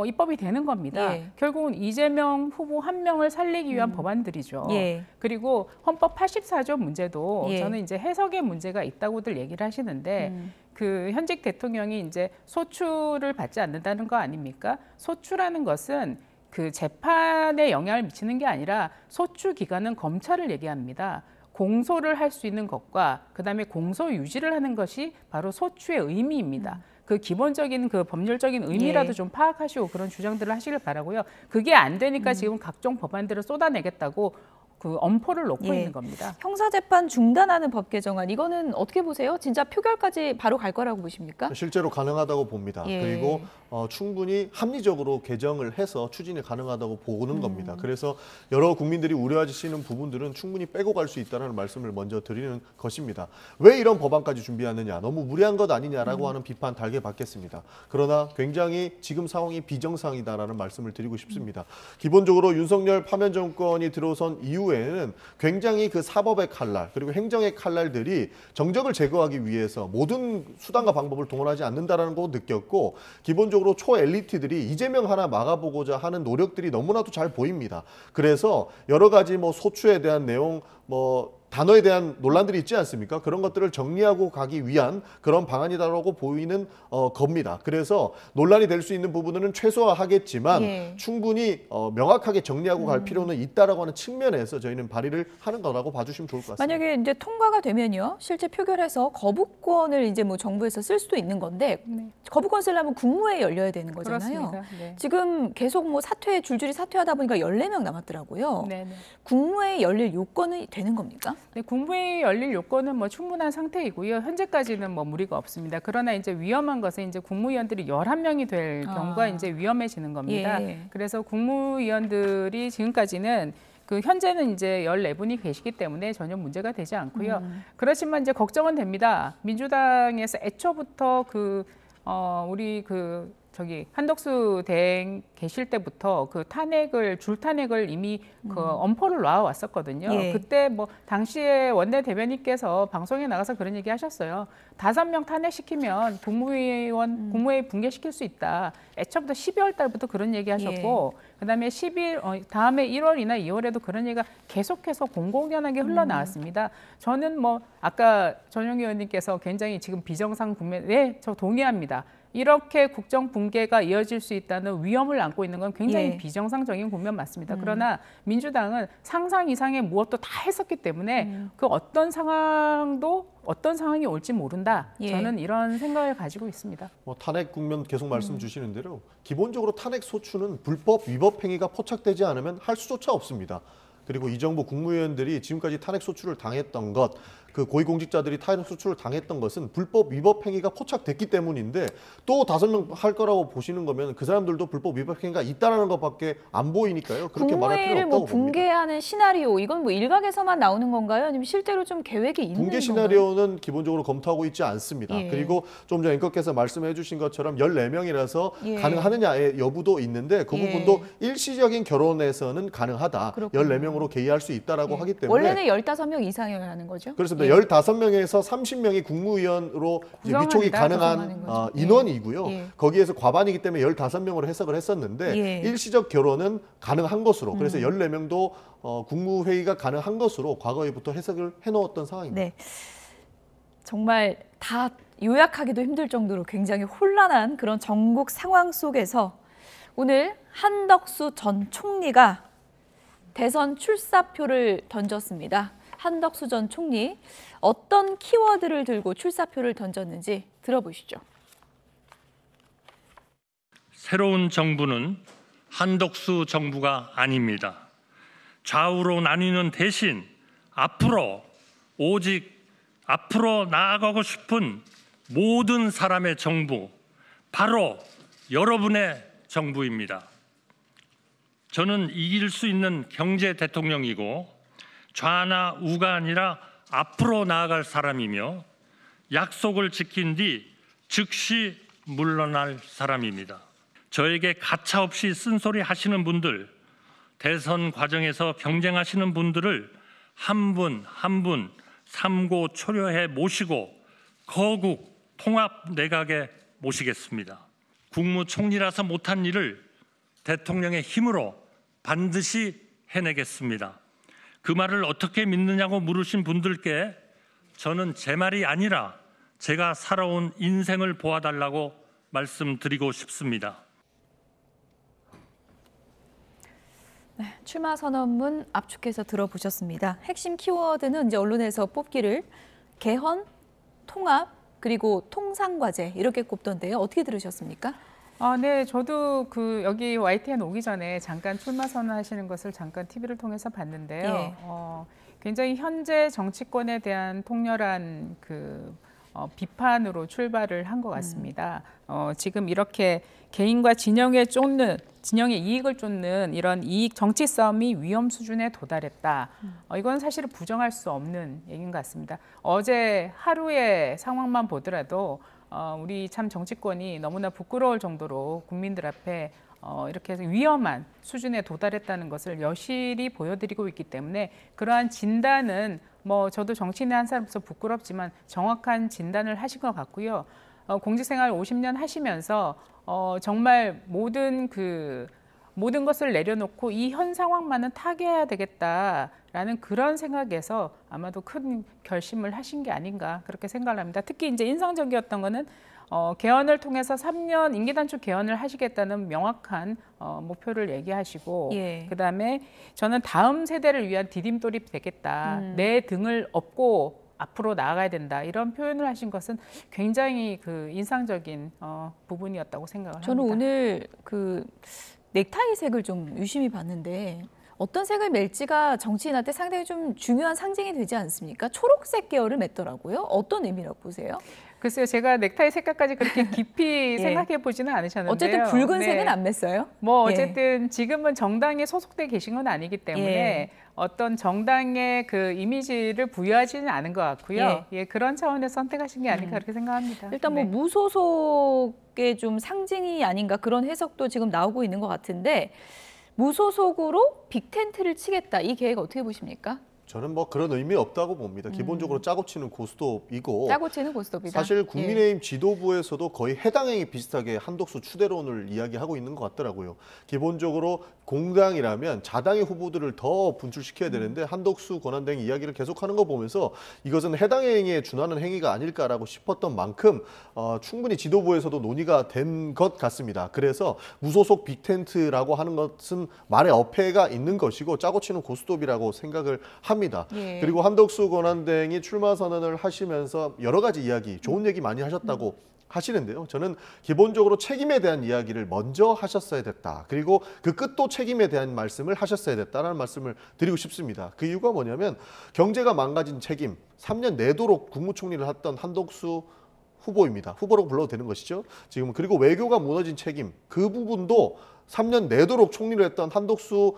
입법이 되는 겁니다. 예. 결국은 이재명 후보 한 명을 살리기 위한 법안들이죠. 예. 그리고 헌법 84조 문제도 예. 저는 이제 해석의 문제가 있다고들 얘기를 하시는데 그 현직 대통령이 이제 소추를 받지 않는다는 거 아닙니까? 소추라는 것은 그 재판에 영향을 미치는 게 아니라 소추 기관은 검찰을 얘기합니다. 공소를 할 수 있는 것과 그다음에 공소 유지를 하는 것이 바로 소추의 의미입니다. 그 기본적인 그 법률적인 의미라도 좀 파악하시고 그런 주장들을 하시길 바라고요. 그게 안 되니까 지금 각종 법안들을 쏟아내겠다고 그 엄포를 놓고 있는 겁니다. 형사재판 중단하는 법 개정안 이거는 어떻게 보세요? 진짜 표결까지 바로 갈 거라고 보십니까? 실제로 가능하다고 봅니다. 그리고 충분히 합리적으로 개정을 해서 추진이 가능하다고 보는 겁니다. 그래서 여러 국민들이 우려하시는 부분들은 충분히 빼고 갈 수 있다는 말씀을 먼저 드리는 것입니다. 왜 이런 법안까지 준비하느냐, 너무 무리한 것 아니냐라고 하는 비판 달게 받겠습니다. 그러나 굉장히 지금 상황이 비정상이다라는 말씀을 드리고 싶습니다. 기본적으로 윤석열 파면 정권이 들어선 이후에는 굉장히 그 사법의 칼날 그리고 행정의 칼날들이 정적을 제거하기 위해서 모든 수단과 방법을 동원하지 않는다라는 거 느꼈고, 기본적으로 초엘리트들이 이재명 하나 막아보고자 하는 노력들이 너무나도 잘 보입니다. 그래서 여러 가지 뭐 소추에 대한 내용, 단어에 대한 논란들이 있지 않습니까? 그런 것들을 정리하고 가기 위한 그런 방안이다라고 보이는 겁니다. 그래서 논란이 될 수 있는 부분은 최소화하겠지만 충분히 명확하게 정리하고 갈 필요는 있다라고 하는 측면에서 저희는 발의를 하는 거라고 봐주시면 좋을 것 같습니다. 만약에 이제 통과가 되면요, 실제 표결해서 거부권을 이제 뭐 정부에서 쓸 수도 있는 건데 거부권 쓰려면 국무회의 열려야 되는 거잖아요. 네. 지금 계속 뭐 줄줄이 사퇴하다 보니까 14명 남았더라고요. 네. 국무회의 열릴 요건이 되는 겁니까? 네, 국무회의 열릴 요건은 뭐 충분한 상태이고요. 현재까지는 뭐 무리가 없습니다. 그러나 이제 위험한 것은 이제 국무위원들이 11명이 될 경우가 이제 위험해지는 겁니다. 그래서 국무위원들이 지금까지는 현재는 이제 14분이 계시기 때문에 전혀 문제가 되지 않고요. 그렇지만 이제 걱정은 됩니다. 민주당에서 애초부터 우리 한덕수 대행 계실 때부터 줄 탄핵을 이미 엄포를 놔왔었거든요. 그때 뭐 당시에 원내 대변인께서 방송에 나가서 그런 얘기 하셨어요. 5명 탄핵시키면 국무회의 붕괴시킬 수 있다. 애초부터 12월 달부터 그런 얘기 하셨고, 그다음에 다음에 1월이나 2월에도 그런 얘기가 계속해서 공공연하게 흘러나왔습니다. 저는 뭐 아까 전용 의원님께서 굉장히 지금 비정상 국면, 저 동의합니다. 이렇게 국정 붕괴가 이어질 수 있다는 위험을 안고 있는 건 굉장히 비정상적인 국면 맞습니다. 그러나 민주당은 상상 이상의 무엇도 다 했었기 때문에 그 어떤 상황이 올지 모른다. 저는 이런 생각을 가지고 있습니다. 탄핵 국면 계속 말씀 주시는 대로 기본적으로 탄핵 소추는 불법 위법 행위가 포착되지 않으면 할 수조차 없습니다. 그리고 이 정부 국무위원들이 지금까지 탄핵 소추를 당했던 것, 고위공직자들이 탄핵 소추를 당했던 것은 불법 위법 행위가 포착됐기 때문인데, 또 5명 할 거라고 보시는 거면 그 사람들도 불법 위법 행위가 있다는 것밖에 안 보이니까요. 그렇게 말할 필요 없다고 봅니다. 붕괴하는 시나리오, 이건 뭐 일각에서만 나오는 건가요? 아니면 실제로 좀 계획이 있는 건가요? 붕괴 시나리오는 기본적으로 검토하고 있지 않습니다. 그리고 좀 전 앵커께서 말씀해 주신 것처럼 14명이라서 가능하느냐의 여부도 있는데, 그 부분도 일시적인 결혼에서는 가능하다. 14명으로 개의할 수 있다라고 하기 때문에 원래는 15명 이상이어야 하는 거죠? 그렇습니다. 15명에서 30명이 국무위원으로 이제 위촉이 가능한 인원이고요. 거기에서 과반이기 때문에 15명으로 해석을 했었는데 일시적 결혼은 가능한 것으로, 그래서 14명도 국무회의가 가능한 것으로 과거에부터 해석을 해놓았던 상황입니다. 정말 다 요약하기도 힘들 정도로 굉장히 혼란한 그런 전국 상황 속에서 오늘 한덕수 전 총리가 대선 출사표를 던졌습니다. 한덕수 전 총리, 어떤 키워드를 들고 출사표를 던졌는지 들어보시죠. 새로운 정부는 한덕수 정부가 아닙니다. 좌우로 나뉘는 대신 오직 앞으로 나아가고 싶은 모든 사람의 정부, 바로 여러분의 정부입니다. 저는 이길 수 있는 경제 대통령이고 좌나 우가 아니라 앞으로 나아갈 사람이며 약속을 지킨 뒤 즉시 물러날 사람입니다. 저에게 가차없이 쓴소리 하시는 분들, 대선 과정에서 경쟁하시는 분들을 한 분 한 분 삼고 초려해 모시고 거국 통합 내각에 모시겠습니다. 국무총리라서 못한 일을 대통령의 힘으로 반드시 해내겠습니다. 그 말을 어떻게 믿느냐고 물으신 분들께 저는 제 말이 아니라 제가 살아온 인생을 보아달라고 말씀드리고 싶습니다. 네, 출마 선언문 압축해서 들어보셨습니다. 핵심 키워드는 이제 언론에서 뽑기를 개헌, 통합, 그리고 통상과제 이렇게 꼽던데요. 어떻게 들으셨습니까? 네, 저도 여기 YTN 오기 전에 잠깐 출마 선언하시는 것을 잠깐 TV를 통해서 봤는데요. 예. 굉장히 현재 정치권에 대한 통렬한 비판으로 출발을 한 것 같습니다. 지금 이렇게 개인과 진영의 이익을 쫓는 이런 정치 싸움이 위험 수준에 도달했다. 이건 사실 부정할 수 없는 얘기인 것 같습니다. 어제 하루의 상황만 보더라도 우리 참 정치권이 너무나 부끄러울 정도로 국민들 앞에 이렇게 해서 위험한 수준에 도달했다는 것을 여실히 보여드리고 있기 때문에 그러한 진단은 저도 정치인의 한 사람으로서 부끄럽지만 정확한 진단을 하신 것 같고요. 공직생활 50년 하시면서 정말 모든 것을 내려놓고 이 현 상황만은 타개해야 되겠다라는 그런 생각에서 아마도 큰 결심을 하신 게 아닌가 그렇게 생각을 합니다. 특히 이제 인상적이었던 거는 개헌을 통해서 3년 임기 단축 개헌을 하시겠다는 명확한 목표를 얘기하시고 예. 그다음에 저는 다음 세대를 위한 디딤돌이 되겠다. 내 등을 업고 앞으로 나아가야 된다. 이런 표현을 하신 것은 굉장히 인상적인 부분이었다고 생각을 합니다. 저는 오늘 넥타이 색을 좀 유심히 봤는데 어떤 색을 멜지가 정치인한테 상당히 좀 중요한 상징이 되지 않습니까? 초록색 계열을 맺더라고요. 어떤 의미라고 보세요? 글쎄요, 제가 넥타이 색깔까지 그렇게 깊이 예. 생각해 보지는 않으셨는데요. 어쨌든 붉은색은 안 맸어요. 어쨌든 지금은 정당에 소속돼 계신 건 아니기 때문에 어떤 정당의 이미지를 부여하지는 않은 것 같고요. 그런 차원에서 선택하신 게 아닐까 그렇게 생각합니다. 일단 무소속의 좀 상징이 아닌가 그런 해석도 지금 나오고 있는 것 같은데 무소속으로 빅텐트를 치겠다. 이 계획 어떻게 보십니까? 저는 그런 의미 없다고 봅니다. 기본적으로 짜고 치는 고스톱이고 짜고 치는 고스톱이다. 사실 국민의힘 지도부에서도 거의 해당행위 비슷하게 한덕수 추대론을 이야기하고 있는 것 같더라고요. 기본적으로 공당이라면 자당의 후보들을 더 분출시켜야 되는데 한덕수 권한대행 이야기를 계속하는 거 보면서 이것은 해당행위에 준하는 행위가 아닐까라고 싶었던 만큼 충분히 지도부에서도 논의가 된 것 같습니다. 그래서 무소속 빅텐트라고 하는 것은 말의 어폐가 있는 것이고 짜고 치는 고스톱이라고 생각을 합니다. 그리고 한덕수 권한대행이 출마 선언을 하시면서 여러 가지 이야기, 좋은 얘기 많이 하셨다고 하시는데요. 저는 기본적으로 책임에 대한 이야기를 먼저 하셨어야 됐다. 그리고 그 끝도 책임에 대한 말씀을 하셨어야 됐다라는 말씀을 드리고 싶습니다. 그 이유가 뭐냐면 경제가 망가진 책임, 3년 내도록 국무총리를 했던 한덕수 후보입니다. 후보라고 불러도 되는 것이죠. 지금 그리고 외교가 무너진 책임, 그 부분도 3년 내도록 총리를 했던 한덕수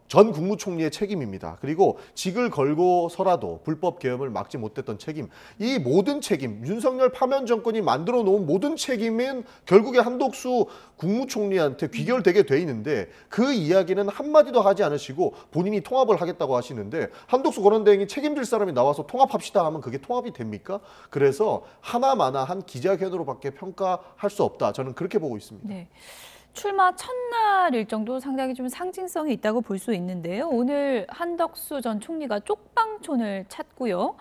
전 국무총리의 책임입니다. 그리고 직을 걸고서라도 불법 계엄을 막지 못했던 책임, 이 모든 책임, 윤석열 파면 정권이 만들어 놓은 모든 책임은 결국에 한덕수 국무총리한테 귀결되게 돼 있는데 그 이야기는 한마디도 하지 않으시고 본인이 통합을 하겠다고 하시는데 한덕수 권한대행이 책임질 사람이 나와서 통합합시다 하면 그게 통합이 됩니까? 그래서 하나마나한 기자회견으로밖에 평가할 수 없다. 저는 그렇게 보고 있습니다. 네. 출마 첫날 일정도 상당히 좀 상징성이 있다고 볼 수 있는데요. 오늘 한덕수 전 총리가 쪽방촌을 찾고요.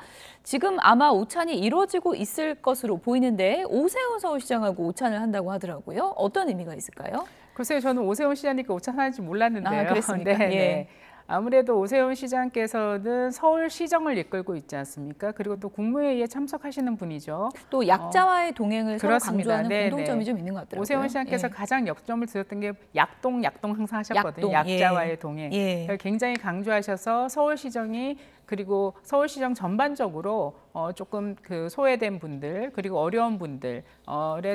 지금 아마 오찬이 이루어지고 있을 것으로 보이는데 오세훈 서울시장하고 오찬을 한다고 하더라고요. 어떤 의미가 있을까요? 글쎄요, 저는 오세훈 시장님께 오찬하는지 몰랐는데요. 그랬습니까? 네. 아무래도 오세훈 시장께서는 서울시정을 이끌고 있지 않습니까? 그리고 또 국무회의에 참석하시는 분이죠. 또 약자와의 동행을 서로 그렇습니다. 강조하는 공통점이 좀 있는 것 같더라고요. 오세훈 시장께서 가장 역점을 드렸던 게 약동 항상 하셨거든요. 약자와의 동행. 굉장히 강조하셔서 서울시정이 그리고 서울시정 전반적으로 조금 소외된 분들 그리고 어려운 분들의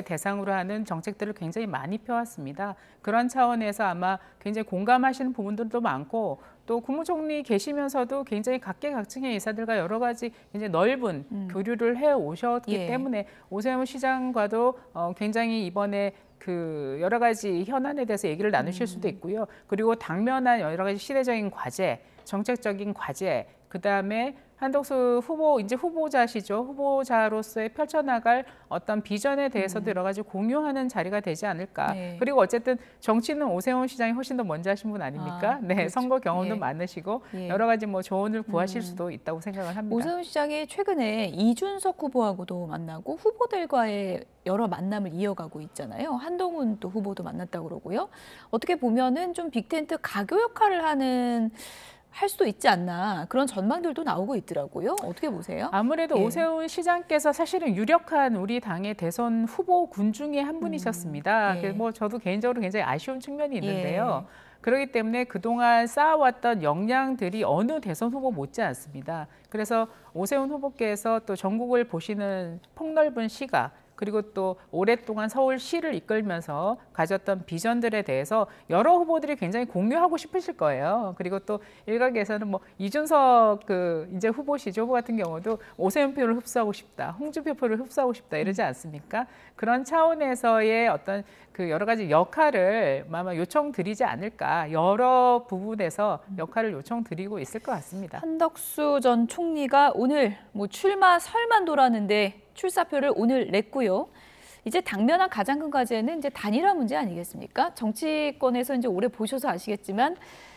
대상으로 하는 정책들을 굉장히 많이 펴왔습니다. 그런 차원에서 아마 굉장히 공감하시는 부분들도 많고 또 국무총리 계시면서도 굉장히 각계각층의 인사들과 여러 가지 굉장히 넓은 교류를 해 오셨기 때문에 오세훈 시장과도 굉장히 이번에 여러 가지 현안에 대해서 얘기를 나누실 수도 있고요. 그리고 당면한 여러 가지 시대적인 과제, 정책적인 과제, 그다음에 한덕수 후보 이제 후보자시죠. 후보자로서의 펼쳐나갈 어떤 비전에 대해서도 여러 가지 공유하는 자리가 되지 않을까. 네. 그리고 어쨌든 정치는 오세훈 시장이 훨씬 더 먼저 하신 분 아닙니까? 네, 그렇죠. 선거 경험도 예. 많으시고 예. 여러 가지 뭐 조언을 구하실 수도 있다고 생각을 합니다. 오세훈 시장이 최근에 이준석 후보하고도 만나고 후보들과의 여러 만남을 이어가고 있잖아요. 한동훈 또 후보도 만났다고 그러고요. 어떻게 보면은 좀 빅텐트 가교 역할을 할 수도 있지 않나 그런 전망들도 나오고 있더라고요. 어떻게 보세요? 아무래도 예. 오세훈 시장께서 사실은 유력한 우리 당의 대선 후보군 중에 한 분이셨습니다. 예. 그래서 뭐 저도 개인적으로 굉장히 아쉬운 측면이 있는데요. 그렇기 때문에 그동안 쌓아왔던 역량들이 어느 대선 후보 못지 않습니다. 그래서 오세훈 후보께서 또 전국을 보시는 폭넓은 시각, 그리고 또 오랫동안 서울시를 이끌면서 가졌던 비전들에 대해서 여러 후보들이 굉장히 공유하고 싶으실 거예요. 그리고 또 일각에서는 뭐 이준석 이제 후보시죠. 후보 같은 경우도 오세훈 표를 흡수하고 싶다, 홍준표 표를 흡수하고 싶다 이러지 않습니까? 그런 차원에서의 어떤 그 여러 가지 역할을 아마 요청드리지 않을까. 여러 부분에서 역할을 요청드리고 있을 것 같습니다. 한덕수 전 총리가 오늘 뭐 출마 설만 돌았는데 출사표를 오늘 냈고요. 이제 당면한 가장 큰 과제는 이제 단일화 문제 아니겠습니까? 정치권에서 이제 오래 보셔서 아시겠지만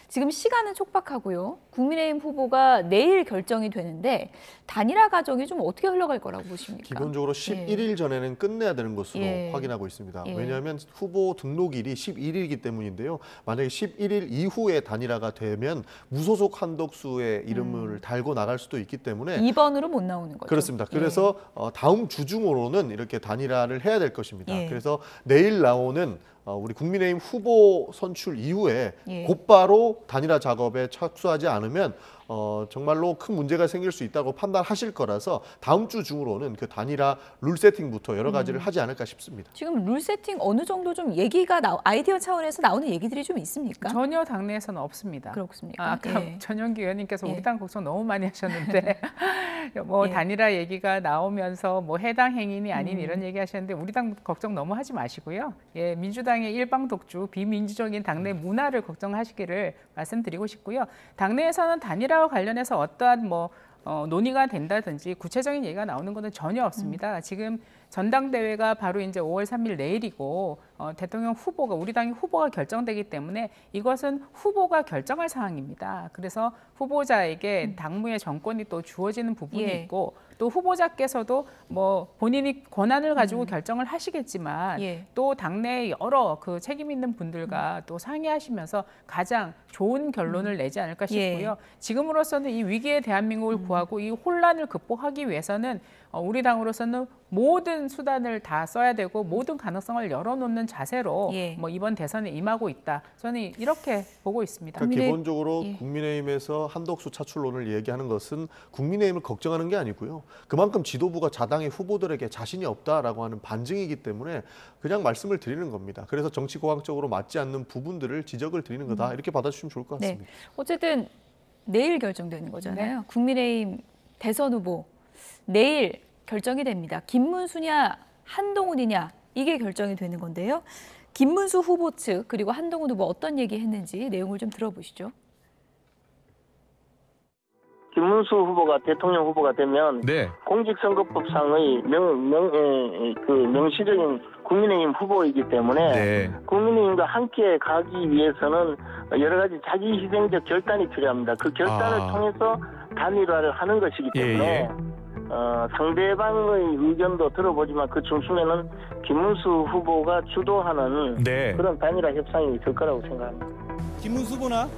지금 시간은 촉박하고요. 국민의힘 후보가 내일 결정이 되는데 단일화 과정이 좀 어떻게 흘러갈 거라고 보십니까? 기본적으로 11일 전에는 끝내야 되는 것으로 예. 확인하고 있습니다. 예. 왜냐하면 후보 등록일이 11일이기 때문인데요. 만약에 11일 이후에 단일화가 되면 무소속 한덕수의 이름을 달고 나갈 수도 있기 때문에 2번으로 못 나오는 거죠. 그렇습니다. 그래서 다음 주 중으로는 이렇게 단일화를 해야 될 것입니다. 예. 그래서 내일 나오는 우리 국민의힘 후보 선출 이후에 예. 곧바로 단일화 작업에 착수하지 않으면 정말로 큰 문제가 생길 수 있다고 판단하실 거라서 다음 주 중으로는 그 단일화 룰 세팅부터 여러 가지를 하지 않을까 싶습니다. 지금 룰 세팅 어느 정도 좀 얘기가 아이디어 차원에서 나오는 얘기들이 좀 있습니까? 전혀 당내에서는 없습니다. 그렇습니까? 아까 예. 전영기 의원님께서 예. 우리 당 걱정 너무 많이 하셨는데 뭐 예. 단일화 얘기가 나오면서 뭐 해당 행위니 아닌 이런 얘기 하셨는데 우리 당 걱정 너무 하지 마시고요. 예, 민주당의 일방 독주, 비민주적인 당내 문화를 걱정하시기를 말씀드리고 싶고요. 당내에서는 단일화와 관련해서 어떠한 논의가 된다든지 구체적인 얘기가 나오는 것은 전혀 없습니다. 지금 전당대회가 바로 이제 5월 3일 내일이고 대통령 후보가 우리 당의 후보가 결정되기 때문에 이것은 후보가 결정할 사항입니다. 그래서 후보자에게 당무의 정권이 또 주어지는 부분이 예. 있고 또 후보자께서도 뭐 본인이 권한을 가지고 결정을 하시겠지만 예. 또 당내 여러 그 책임 있는 분들과 또 상의하시면서 가장 좋은 결론을 내지 않을까 싶고요. 지금으로서는 이 위기의 대한민국을 구하고 이 혼란을 극복하기 위해서는 우리 당으로서는 모든 수단을 다 써야 되고 모든 가능성을 열어놓는 자세로 뭐 이번 대선에 임하고 있다. 저는 이렇게 보고 있습니다. 그러니까 기본적으로 국민의힘에서 한덕수 차출론을 얘기하는 것은 국민의힘을 걱정하는 게 아니고요. 그만큼 지도부가 자당의 후보들에게 자신이 없다라고 하는 반증이기 때문에 그냥 말씀을 드리는 겁니다. 그래서 정치공학적으로 맞지 않는 부분들을 지적을 드리는 거다. 이렇게 받아주시면 좋을 것 같습니다. 네. 어쨌든 내일 결정되는 거잖아요. 국민의힘 대선 후보 내일 결정이 됩니다. 김문수냐 한동훈이냐 이게 결정이 되는 건데요. 김문수 후보 측 그리고 한동훈 후보 어떤 얘기했는지 내용을 좀 들어보시죠. 김문수 후보가 대통령 후보가 되면 공직선거법상의 명시적인 국민의힘 후보이기 때문에 국민의힘과 함께 가기 위해서는 여러 가지 자기 희생적 결단이 필요합니다. 그 결단을 통해서 단일화를 하는 것이기 때문에 상대방의 의견도 들어보지만 그 중심에는 김문수 후보가 주도하는 그런 단일화 협상이 있을 거라고 생각합니다. 김문수 후보나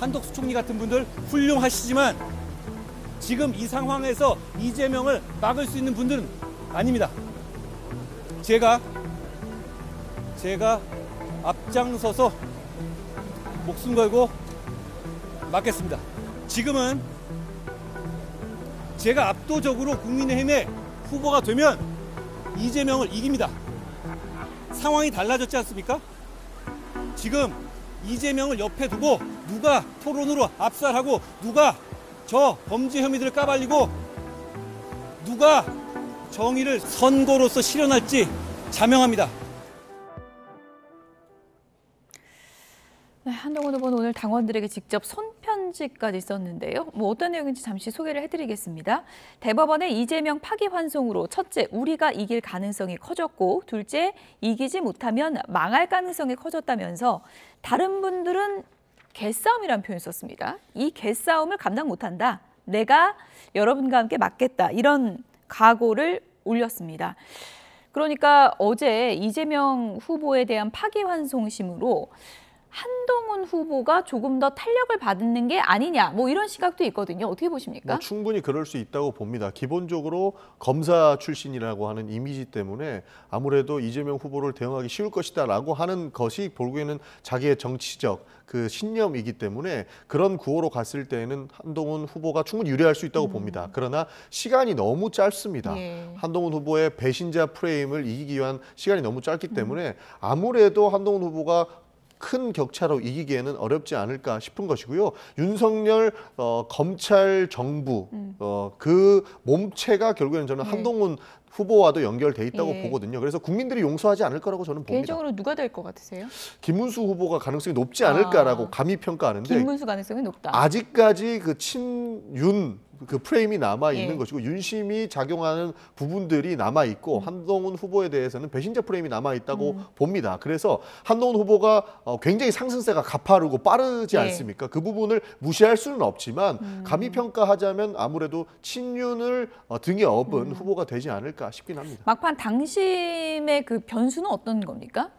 한덕수 총리 같은 분들 훌륭하시지만 지금 이 상황에서 이재명을 막을 수 있는 분들은 아닙니다. 제가 앞장서서 목숨 걸고 막겠습니다. 지금은 제가 압도적으로 국민의힘의 후보가 되면 이재명을 이깁니다. 상황이 달라졌지 않습니까? 지금 이재명을 옆에 두고 누가 토론으로 압살하고 누가 저 범죄 혐의들을 까발리고 누가 정의를 선거로서 실현할지 자명합니다. 네, 한동훈 후보는 오늘 당원들에게 직접 손편지 편지까지 썼는데요. 뭐 어떤 내용인지 잠시 소개를 해드리겠습니다. 대법원의 이재명 파기환송으로 첫째, 우리가 이길 가능성이 커졌고 둘째, 이기지 못하면 망할 가능성이 커졌다면서 다른 분들은 개싸움이라는 표현을 썼습니다. 이 개싸움을 감당 못한다. 내가 여러분과 함께 맞겠다. 이런 각오를 올렸습니다. 그러니까 어제 이재명 후보에 대한 파기환송심으로 한동훈 후보가 조금 더 탄력을 받는 게 아니냐, 뭐 이런 시각도 있거든요. 어떻게 보십니까? 뭐 충분히 그럴 수 있다고 봅니다. 기본적으로 검사 출신이라고 하는 이미지 때문에 아무래도 이재명 후보를 대응하기 쉬울 것이다라고 하는 것이 결국에는 자기의 정치적 그 신념이기 때문에 그런 구호로 갔을 때에는 한동훈 후보가 충분히 유리할 수 있다고 봅니다. 그러나 시간이 너무 짧습니다. 한동훈 후보의 배신자 프레임을 이기기 위한 시간이 너무 짧기 때문에 아무래도 한동훈 후보가 큰 격차로 이기기에는 어렵지 않을까 싶은 것이고요. 윤석열 검찰 정부 그 몸체가 결국에는 저는 한동훈 후보와도 연결돼 있다고 보거든요. 그래서 국민들이 용서하지 않을 거라고 저는 봅니다. 개인적으로 누가 될 것 같으세요? 김문수 후보가 가능성이 높지 않을까라고 감히 평가하는데 김문수 가능성이 높다. 아직까지 그 친윤 그 프레임이 남아 있는 것이고 윤심이 작용하는 부분들이 남아 있고 한동훈 후보에 대해서는 배신자 프레임이 남아 있다고 봅니다. 그래서 한동훈 후보가 굉장히 상승세가 가파르고 빠르지 않습니까? 그 부분을 무시할 수는 없지만 감히 평가하자면 아무래도 친윤을 등에 업은 후보가 되지 않을까 싶긴 합니다. 막판 당심의 그 변수는 어떤 겁니까?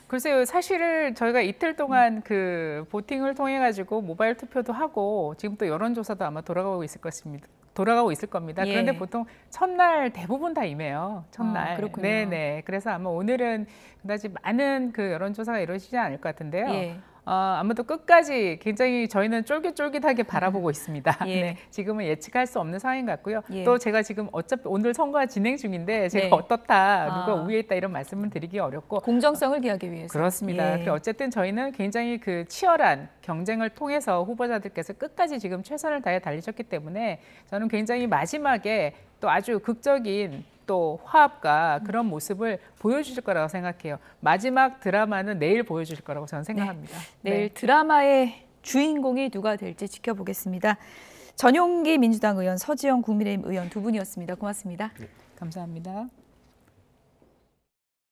글쎄요, 사실 저희가 이틀 동안 그 보팅을 통해 가지고 모바일 투표도 하고 지금 또 여론조사도 아마 돌아가고 있을 겁니다. 그런데 보통 첫날 대부분 다 임해요. 첫날. 그렇군요. 네네. 그래서 아마 오늘은 그다지 많은 그 여론조사가 이루어지지 않을 것 같은데요. 아무도 끝까지 굉장히 저희는 쫄깃쫄깃하게 바라보고 있습니다. 네, 지금은 예측할 수 없는 상황인 것 같고요. 또 제가 지금 어차피 오늘 선거가 진행 중인데 제가 어떻다, 누가 우위에 있다 이런 말씀을 드리기 어렵고 공정성을 기하기 위해서. 그렇습니다. 어쨌든 저희는 굉장히 그 치열한 경쟁을 통해서 후보자들께서 끝까지 지금 최선을 다해 달리셨기 때문에 저는 굉장히 마지막에 또 아주 극적인 또 화합과 그런 모습을 보여주실 거라고 생각해요. 마지막 드라마는 내일 보여주실 거라고 저는 생각합니다. 내일 드라마의 주인공이 누가 될지 지켜보겠습니다. 전용기 민주당 의원, 서지영 국민의힘 의원 두 분이었습니다. 고맙습니다. 감사합니다.